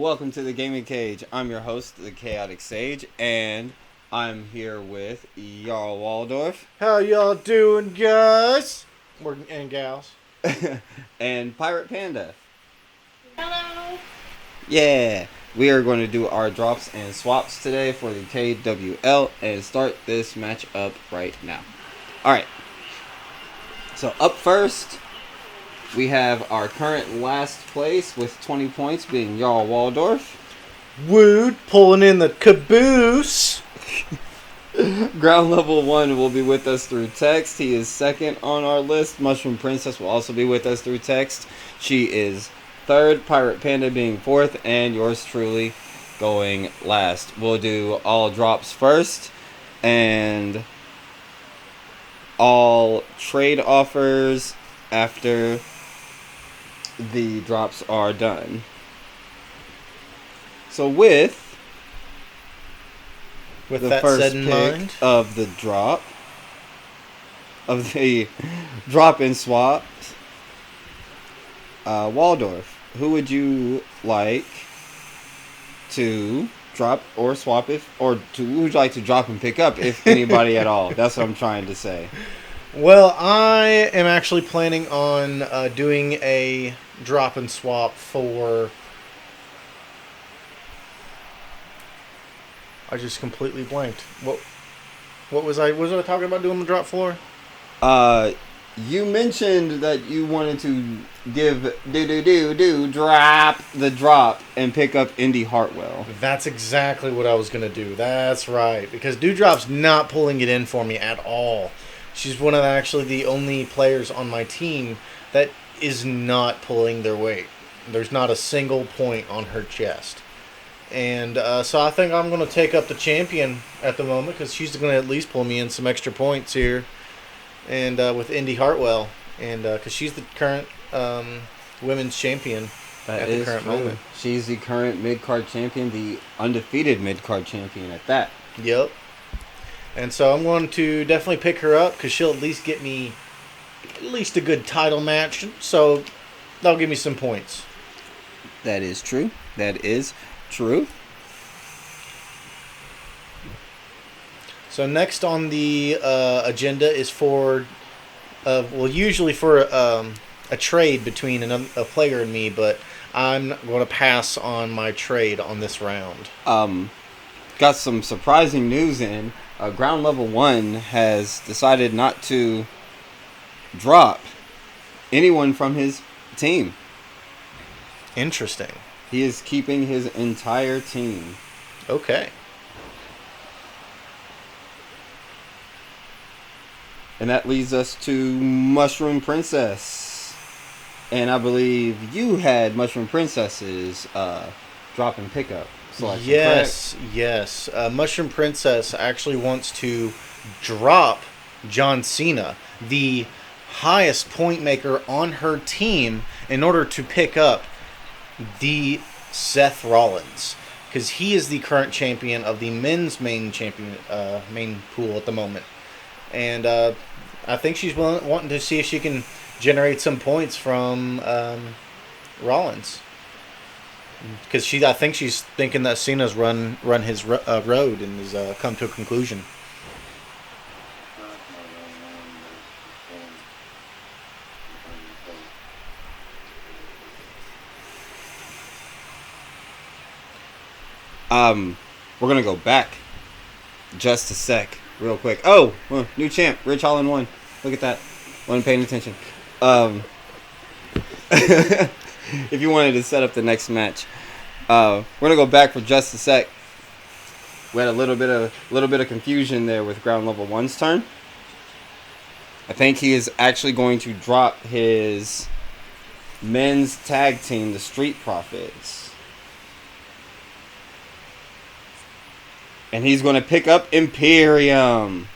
welcome to the Gaming Cage. I'm your host, the Chaotic Sage, and I'm here with Jarl Waldorf. How y'all doing, guys? And gals. And Pirate Panda. Hello. Yeah, we are going to do our drops and swaps today for the KWL and start this match up right now. Alright, so up first, we have our current last place with 20 points being Jarl Waldorf. Wood pulling in the caboose. Ground level 1 will be with us through text. He is second on our list. Mushroom Princess will also be with us through text. She is third. Pirate Panda being fourth. And yours truly going last. We'll do all drops first. And all trade offers after the drops are done. So with the that first said in pick mind, of the drop and swap, Waldorf, who would you like to drop or swap who would you like to drop and pick up if anybody at all? That's what I'm trying to say. well, I am actually planning on doing a drop and swap for. I just completely blanked. What was I talking about doing the drop for? You mentioned that you wanted to drop the drop and pick up Indy Hartwell. That's exactly what I was gonna do. That's right, because Dewdrop's not pulling it in for me at all. She's one of the only players on my team that is not pulling their weight. There's not a single point on her chest. And so I think I'm going to take up the champion at the moment because she's going to at least pull me in some extra points here. And with Indy Hartwell. And because she's the current women's champion at the current moment. She's the current mid-card champion, the undefeated mid-card champion at that. Yep. And so I'm going to definitely pick her up because she'll at least get me at least a good title match. So that'll give me some points. That is true. That is true. So next on the agenda is for, usually for a trade between a player and me, but I'm going to pass on my trade on this round. Got some surprising news in. Ground level 1 has decided not to drop anyone from his team. Interesting. He is keeping his entire team. Okay. And that leads us to Mushroom Princess. And I believe you had Mushroom Princess's drop and pickup selection. Yes, correct? yes. Mushroom Princess actually wants to drop John Cena, the highest point maker on her team, in order to pick up the Seth Rollins, because he is the current champion of the men's main pool at the moment, and I think she's wanting to see if she can generate some points from Rollins, because I think she's thinking that Cena's run his road and has come to a conclusion. We're gonna go back just a sec, real quick. Oh, new champ, Rich Holland 1. Look at that. Wasn't paying attention. If you wanted to set up the next match, we're gonna go back for just a sec. We had a little bit of confusion there with ground level 1's turn. I think he is actually going to drop his men's tag team, the Street Profits. And he's going to pick up Imperium.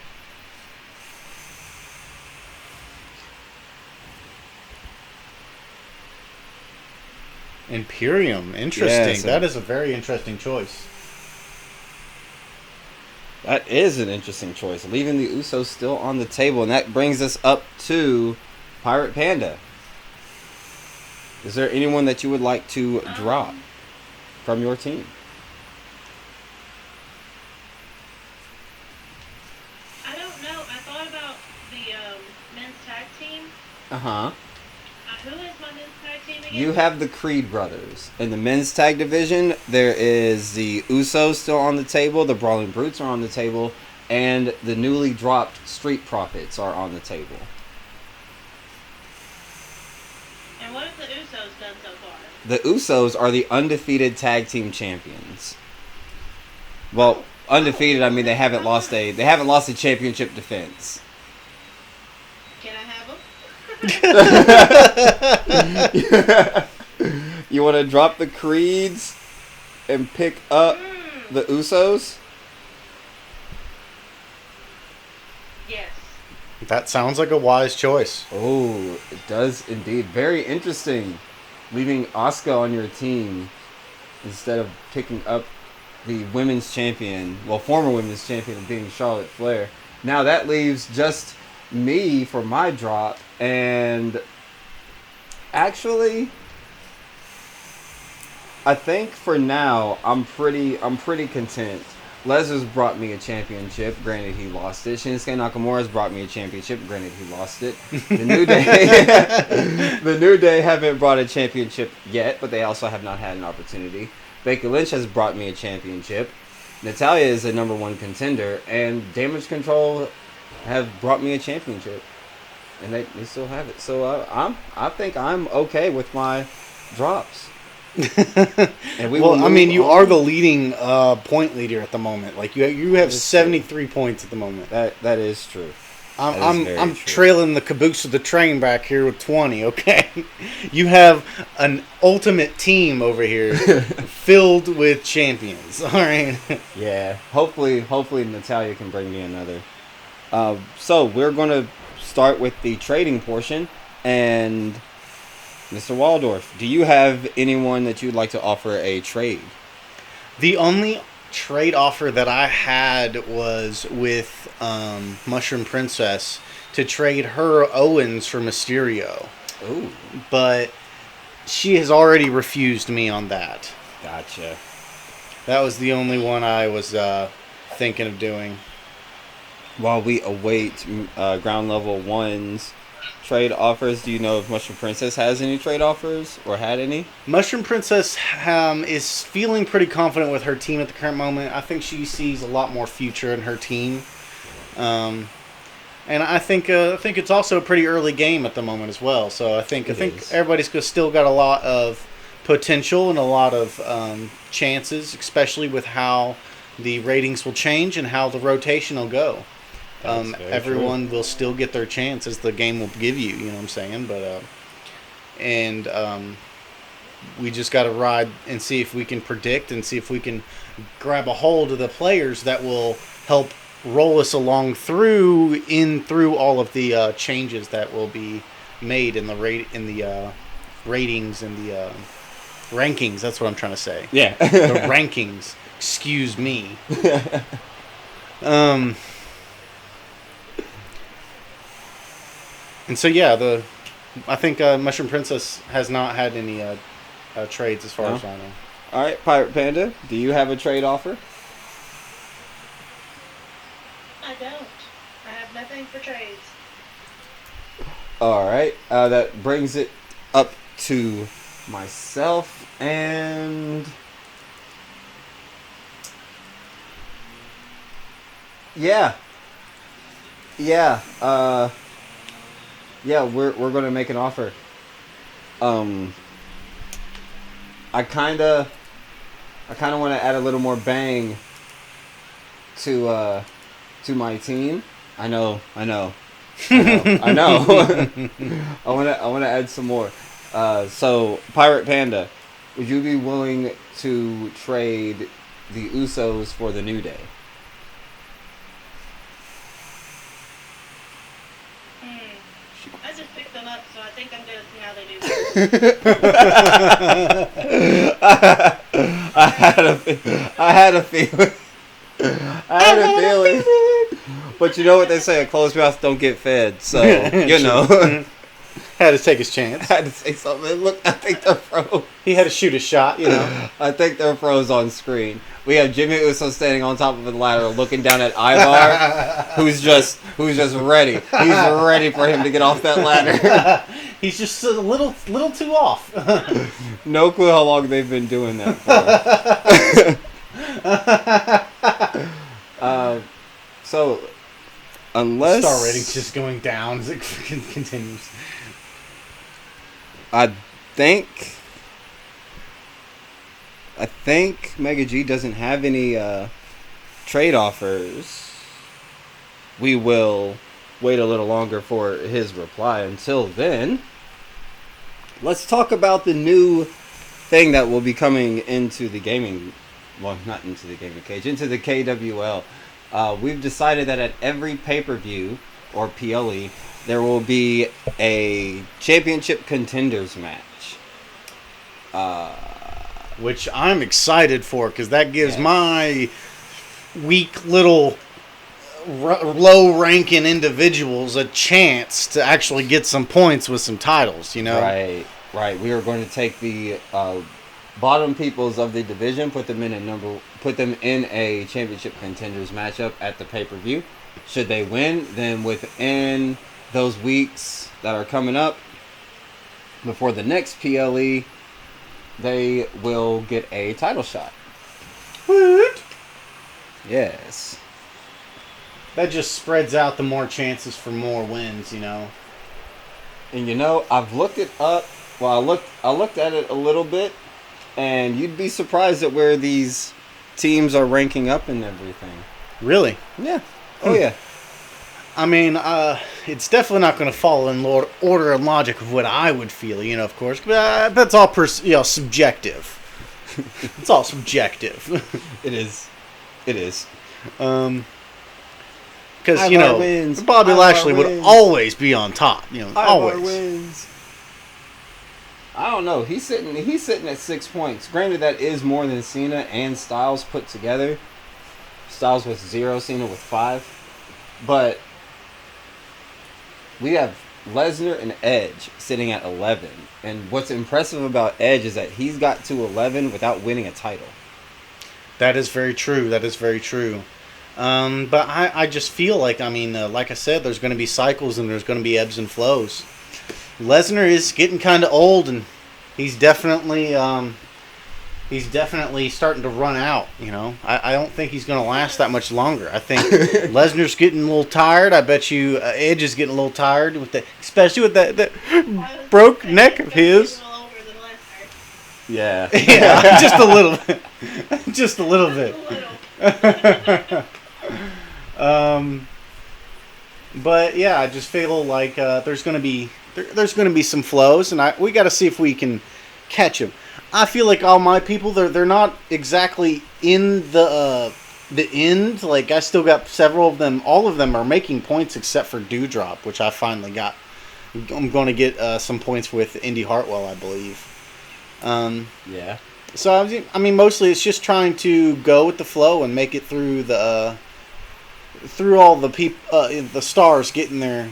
Imperium, interesting. That is a very interesting choice. That is an interesting choice. Leaving the Usos still on the table. And that brings us up to Pirate Panda. Is there anyone that you would like to drop from your team? I don't know. I thought about the men's tag team. Uh-huh. Who is my men's tag team again? You have the Creed brothers. In the men's tag division, there is the Usos still on the table, the Brawling Brutes are on the table, and the newly dropped Street Profits are on the table. And what have the Usos done so far? The Usos are the undefeated tag team champions. Well, undefeated, I mean they haven't lost a championship defense. Can I have them? You want to drop the Creeds and pick up the Usos? Yes. That sounds like a wise choice. Oh, it does indeed. Very interesting. Leaving Asuka on your team instead of picking up the women's champion, well, former women's champion being Charlotte Flair. Now that leaves just me for my drop, and actually, I think for now I'm pretty content. Lesnar's brought me a championship. Granted, he lost it. Shinsuke Nakamura's brought me a championship. Granted, he lost it. The New Day, the New Day haven't brought a championship yet, but they also have not had an opportunity. Becky Lynch has brought me a championship. Natalia is a number one contender, and Damage Control have brought me a championship, and they still have it. So I think I'm okay with my drops. And you are the leading point leader at the moment. Like you have 73 points at the moment. That is true. I'm trailing the caboose of the train back here with 20. Okay, you have an ultimate team over here filled with champions. All right. Yeah. Hopefully Natalia can bring me another. So we're going to start with the trading portion, and Mr. Waldorf, do you have anyone that you'd like to offer a trade? The only trade offer that I had was with Mushroom Princess to trade her Owens for Mysterio. Ooh. But she has already refused me on that. Gotcha. That was the only one I was thinking of doing. While we await Ground Level 1's trade offers, do you know if Mushroom Princess has any trade offers or had any? Mushroom Princess is feeling pretty confident with her team at the current moment. I think she sees a lot more future in her team. And I think it's also a pretty early game at the moment as well. So I think everybody's still got a lot of potential and a lot of chances, especially with how the ratings will change and how the rotation will go. Everyone will still get their chance as the game will give you. You know what I'm saying? But we just got to ride and see if we can predict and see if we can grab a hold of the players that will help roll us along through all of the changes that will be made in the ratings and the rankings. That's what I'm trying to say. Yeah. The rankings. Excuse me. And so yeah, I think Mushroom Princess has not had any trades as far as I know. All right, Pirate Panda, do you have a trade offer? I don't. I have nothing for trades. All right, that brings it up to myself, and yeah, we're gonna make an offer. I kinda want to add a little more bang to my team. I know. I want to add some more. So Pirate Panda, would you be willing to trade the Usos for the New Day? I just picked them up, so I think I'm going to see how they do. I had a feeling. But you know what they say, a closed mouth don't get fed. So, you know. Had to take his chance. I had to say something. Look, I think they're froze. He had to shoot a shot, you know. I think they're froze on screen. We have Jimmy Uso standing on top of the ladder, looking down at Ivar, who's just ready. He's ready for him to get off that ladder. He's just a little too off. No clue how long they've been doing that for. So, unless Star rating's just going down as it continues. I think Mega G doesn't have any trade offers. We will wait a little longer for his reply. Until then, let's talk about the new thing that will be coming into the gaming, well, not into the gaming cage, into the KWL. We've decided that at every pay-per-view or PLE, there will be a championship contenders match. Which I'm excited for, because that gives my weak little low-ranking individuals a chance to actually get some points with some titles, you know? Right. We are going to take the bottom peoples of the division, put them in a championship contenders matchup at the pay-per-view. Should they win, then within those weeks that are coming up before the next PLE, they will get a title shot. What? Yes. That just spreads out the more chances for more wins, you know. And you know, I've looked it up. Well, I looked at it a little bit, and you'd be surprised at where these teams are ranking up and everything. Really? Yeah. Oh yeah. I mean, it's definitely not going to follow in order and logic of what I would feel, you know, of course. But that's all subjective. It's all subjective. It is. Because, you know, wins. Bobby Ivar Lashley wins. would always be on top, you know, Ivar always. wins. I don't know. He's sitting at 6 points. Granted, that is more than Cena and Styles put together. Styles with 0, Cena with 5. But we have Lesnar and Edge sitting at 11. And what's impressive about Edge is that he's got to 11 without winning a title. That is very true. But I just feel like, I mean, like I said, there's going to be cycles and there's going to be ebbs and flows. Lesnar is getting kind of old, and he's definitely starting to run out, you know. I don't think he's going to last that much longer. I think Lesnar's getting a little tired. I bet you Edge is getting a little tired, especially with that broke neck of his. Yeah. Yeah, just a little bit. Just a little bit. But yeah, I just feel like there's going to be some flows, and we got to see if we can catch them. I feel like all my people, they're not exactly in the end. Like, I still got several of them. All of them are making points except for Dewdrop, which I finally got. I'm going to get some points with Indy Hartwell, I believe. Yeah. So I mean, mostly it's just trying to go with the flow and make it through all the the stars getting their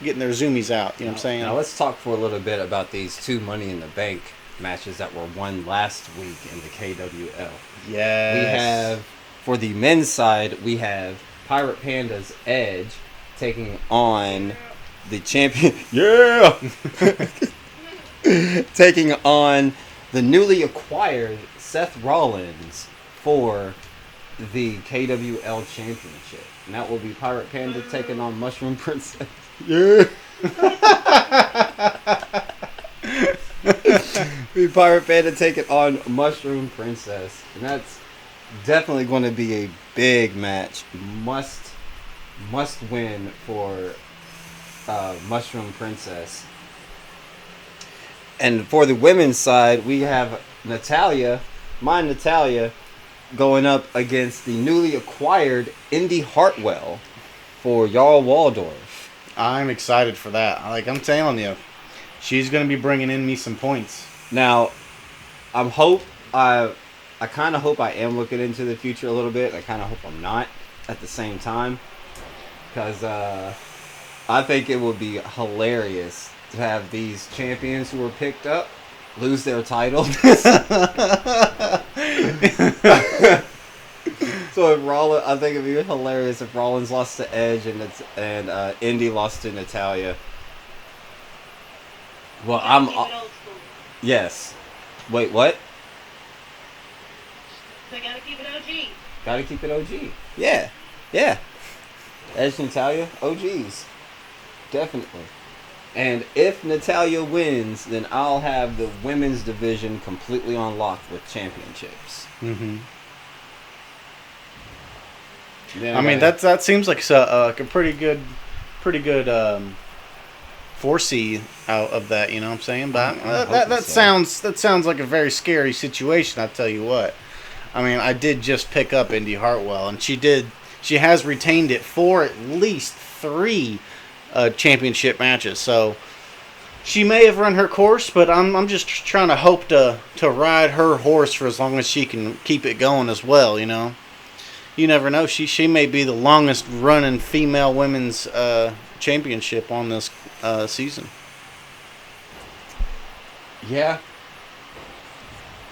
zoomies out. You know what I'm saying? Now let's talk for a little bit about these 2 Money in the Bank matches that were won last week in the KWL. Yes. We have, for the men's side, we have Pirate Panda's Edge taking on the champion. Yeah! Taking on the newly acquired Seth Rollins for the KWL Championship. And that will be Pirate Panda taking on Mushroom Princess. Yeah! Be Pirate Panda taking on Mushroom Princess. And that's definitely going to be a big match. Must win for Mushroom Princess. And for the women's side, we have Natalia, going up against the newly acquired Indy Hartwell for Jarl Waldorf. I'm excited for that. Like I'm telling you, she's going to be bringing in me some points. Now, I kind of hope I am looking into the future a little bit. I kind of hope I'm not at the same time. Because I think it would be hilarious to have these champions who were picked up lose their titles. So if Rollins, I think it'd be hilarious if Rollins lost to Edge and Indy lost to Natalia. Well, Gotta keep it old school. yes. Wait, what? They gotta keep it OG. Gotta keep it OG. Yeah, yeah. Edge, Natalia, OGs, definitely. And if Natalia wins, then I'll have the women's division completely unlocked with championships. Mm-hmm. Then I mean, that seems like a pretty good foresee out of that. You know what I'm saying? But that sounds like a very scary situation. I tell you what. I mean, I did just pick up Indy Hartwell, and she has retained it for at least 3 championship matches. So she may have run her course, but I'm just trying to hope to ride her horse for as long as she can keep it going as well. You know. You never know. She may be the longest running female women's championship on this season. Yeah.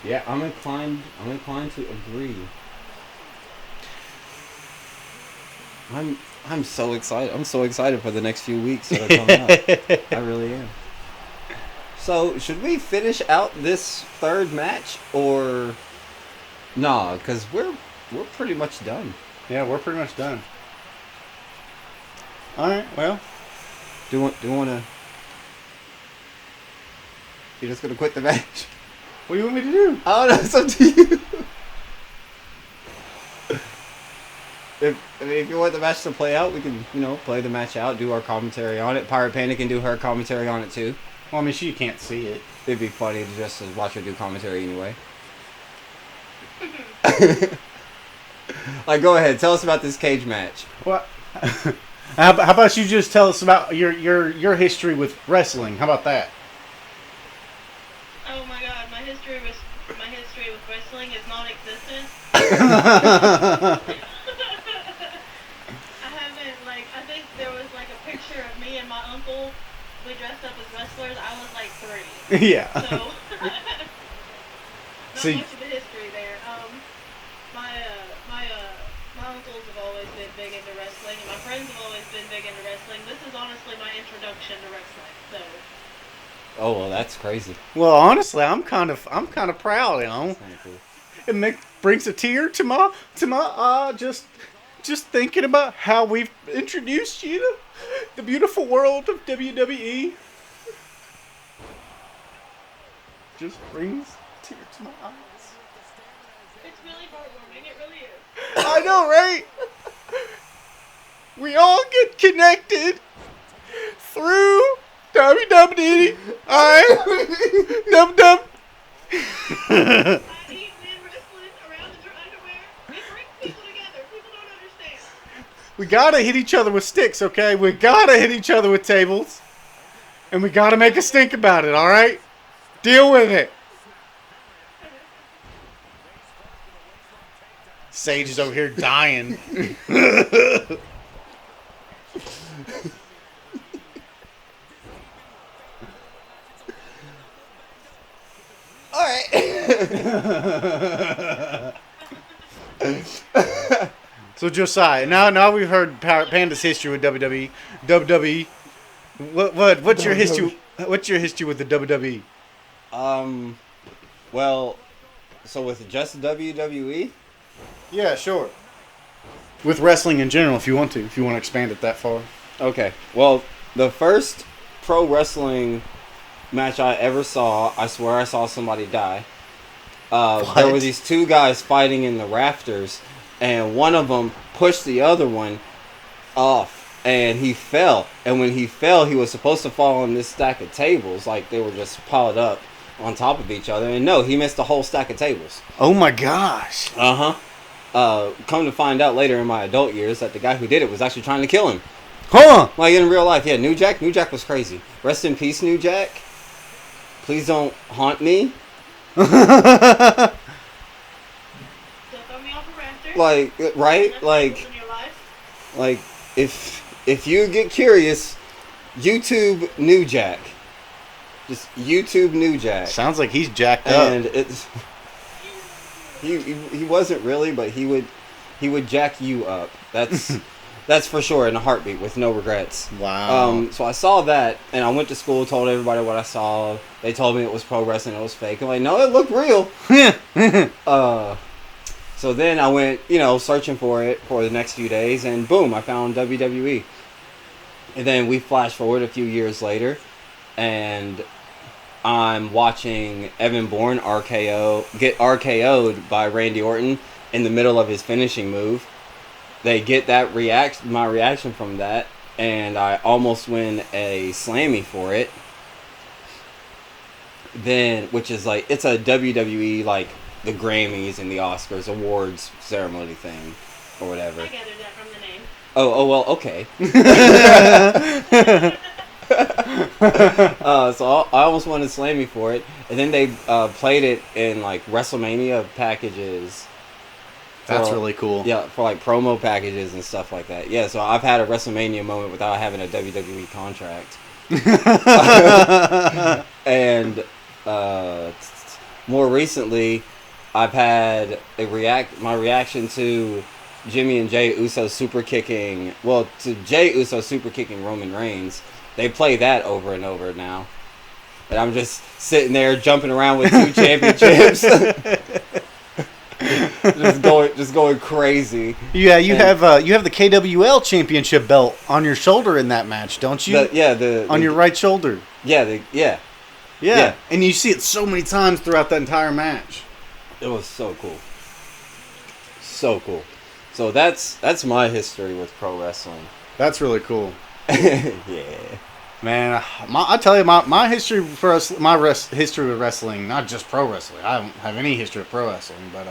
Yeah, I'm inclined to agree. I'm so excited. I'm so excited for the next few weeks that are coming up. I really am. So, should we finish out this third match or nah? Because we're pretty much done. Yeah, we're pretty much done. All right. Well, Do you want to? You're just gonna quit the match? what do you want me to do? Oh no, it's up to you. If you want the match to play out, we can play the match out, do our commentary on it. Pirate Panda can do her commentary on it too. Well, I mean, she can't see it. It'd be funny to just watch her do commentary anyway. Like, go ahead, tell us about this cage match. Well, how about you just tell us about your history with wrestling? How about that? Oh my god, my history with wrestling is non-existent. I think there was like a picture of me and my uncle. We dressed up as wrestlers. I was like 3. Yeah. So, not See- much of a history there. My uncles have always been big into wrestling, and my friends have always been big into wrestling. This is honestly my introduction to wrestling. So. Oh well, that's crazy. Well, honestly, I'm kind of proud. You know, That's kinda cool. it brings a tear to my just thinking about how we've introduced you to the beautiful world of WWE. Just brings a tear to my eyes. It's really heartwarming. It really is. I know, right? We all get connected through WWE. Dub. I eat men wrestling around in their underwear. It brings people together. People don't understand. We gotta hit each other with sticks, okay? We gotta hit each other with tables. And we gotta make a stink about it, alright? Deal with it. Sage is over here dying. All right. So Josiah, now we've heard Panda's history with WWE. WWE. What's your history? What's your history with the WWE? Well, so with just WWE. Yeah, sure. With wrestling in general, if you want to expand it that far. Okay. Well, the first pro wrestling match I ever saw, I swear I saw somebody die. There were these 2 guys fighting in the rafters, and one of them pushed the other one off, and he fell. And when he fell, he was supposed to fall on this stack of tables, like they were just piled up on top of each other. And no, he missed a whole stack of tables. Oh my gosh. Come to find out later in my adult years that the guy who did it was actually trying to kill him. Huh? Like in real life, yeah. New Jack was crazy. Rest in peace, New Jack. Please don't haunt me. Don't throw me off a rafter. Like, right? In your life. Like if you get curious, YouTube New Jack. Just YouTube New Jack. Sounds like he's jacked up. And it's he wasn't really, but he would jack you up. That's for sure in a heartbeat with no regrets. Wow. So I saw that, and I went to school, told everybody what I saw. They told me it was pro wrestling, it was fake. I'm like, no, it looked real. So then I went, searching for it for the next few days, and boom, I found WWE. And then we flash forward a few years later, and I'm watching Evan Bourne get RKO'd by Randy Orton in the middle of his finishing move. They get my reaction from that, and I almost win a Slammy for it. Then, which is like, it's a WWE, like, the Grammys and the Oscars awards ceremony thing, or whatever. I gathered that from the name. Oh, well, okay. So I almost won a Slammy for it, and then they played it in, like, WrestleMania packages. That's really cool. Yeah, for like promo packages and stuff like that. Yeah, so I've had a WrestleMania moment without having a WWE contract. And more recently, I've had my reaction to Jimmy and Jay Uso super kicking. Well, to Jay Uso super kicking Roman Reigns. They play that over and over now, and I'm just sitting there jumping around with 2 championships. just going crazy. Yeah, you have the KWL championship belt on your shoulder in that match, don't you? On your right shoulder. Yeah. And you see it so many times throughout that entire match. It was so cool. So cool. So that's my history with pro wrestling. That's really cool. Yeah. Man, I tell you, my history history with wrestling, not just pro wrestling. I don't have any history of pro wrestling, but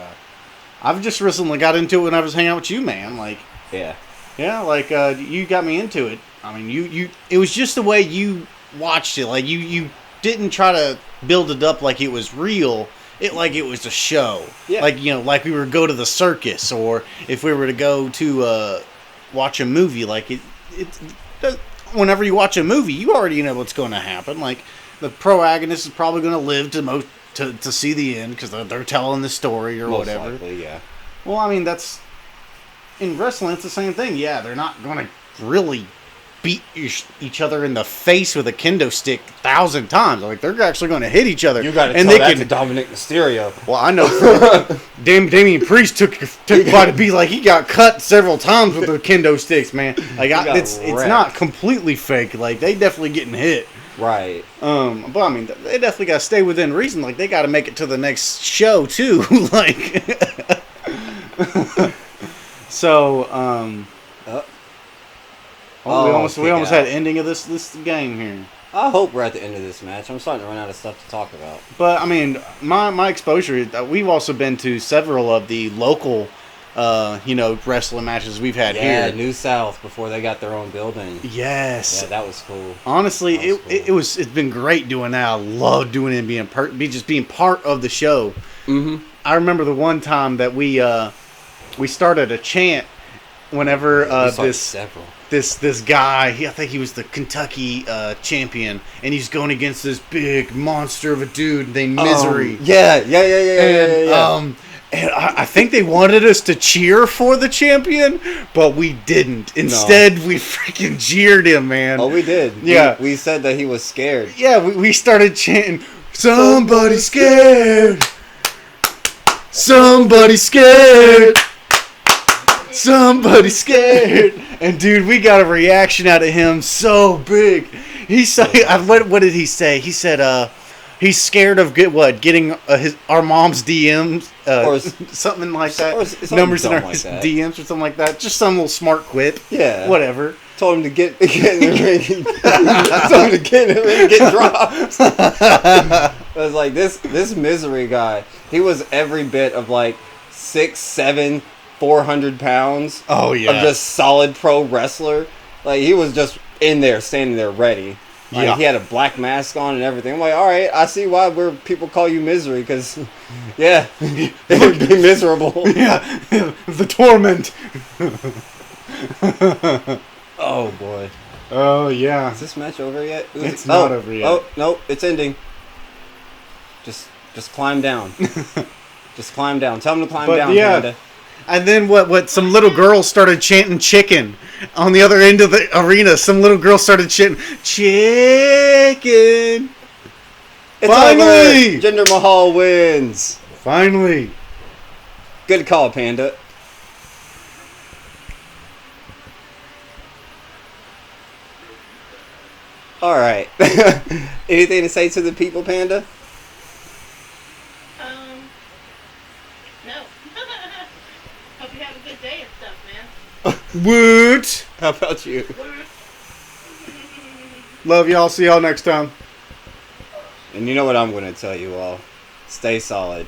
I've just recently got into it when I was hanging out with you, man. Like, you got me into it. I mean, it was just the way you watched it. Like, you didn't try to build it up like it was real. It was a show. Yeah. Like we were to go to the circus, or if we were to go to watch a movie. Like whenever you watch a movie, you already know what's going to happen. Like, the protagonist is probably going to live to see the end because they're telling the story or Most whatever. likely, yeah. Well, I mean, that's in wrestling. It's the same thing. Yeah, they're not going to really beat each other in the face with a kendo stick 1,000 times. Like, they're actually going to hit each other. You got to tell that to Dominic Mysterio. Well, I know. Damian Priest took quite a beat. Like, he got cut several times with the kendo sticks, man. Like, it's not completely fake. Like, they definitely getting hit. Right. But I mean, they definitely got to stay within reason. Like, they got to make it to the next show too. Like, so we almost had ending of this game here. I hope we're at the end of this match. I'm starting to run out of stuff to talk about. But I mean, my exposure. We've also been to several of the local, wrestling matches we've had here. Yeah, New South before they got their own building. Yes. Yeah, that was cool. Honestly, it's been great doing that. I love doing it and being part of the show. Mm-hmm. I remember the one time that we started a chant whenever this guy, I think he was the Kentucky champion, and he's going against this big monster of a dude named Misery. Yeah. And I think they wanted us to cheer for the champion, but we didn't. Instead, we freaking jeered him, man. Oh, we did. Yeah. We said that he was scared. Yeah, we started chanting, "Somebody scared! Somebody scared! Somebody scared!" And dude, we got a reaction out of him so big. He said, "What did he say?" He said, "He's scared of getting our mom's DMs, or something like that. Or numbers in our like that. DMs or something like that. Just some little smart quip. Yeah, whatever." Told him to get in the ring. Told him to get in the ring and get dropped. I was like, this Misery guy. He was every bit of like 6'7", 400 pounds. Oh yeah, of just solid pro wrestler. Like, he was just in there, standing there, ready. Like, he had a black mask on and everything. I'm like, all right, I see why people call you Misery, because, yeah, it would be miserable. Yeah, the torment. Oh boy. Oh, yeah. Is this match over yet? It's not over yet. Oh, no, it's ending. Just climb down. Just climb down. Tell them to climb down, Panda. And then what some little girls started chanting chicken on the other end of the arena. Some little girl started chanting chicken. It's Finally! over. Jinder Mahal wins. Finally. Good call, Panda. All right. Anything to say to the people, Panda? No. Hope you have a good day and stuff, man. Woot. How about you? Love y'all. See y'all next time. And you know what I'm going to tell you all. Stay solid.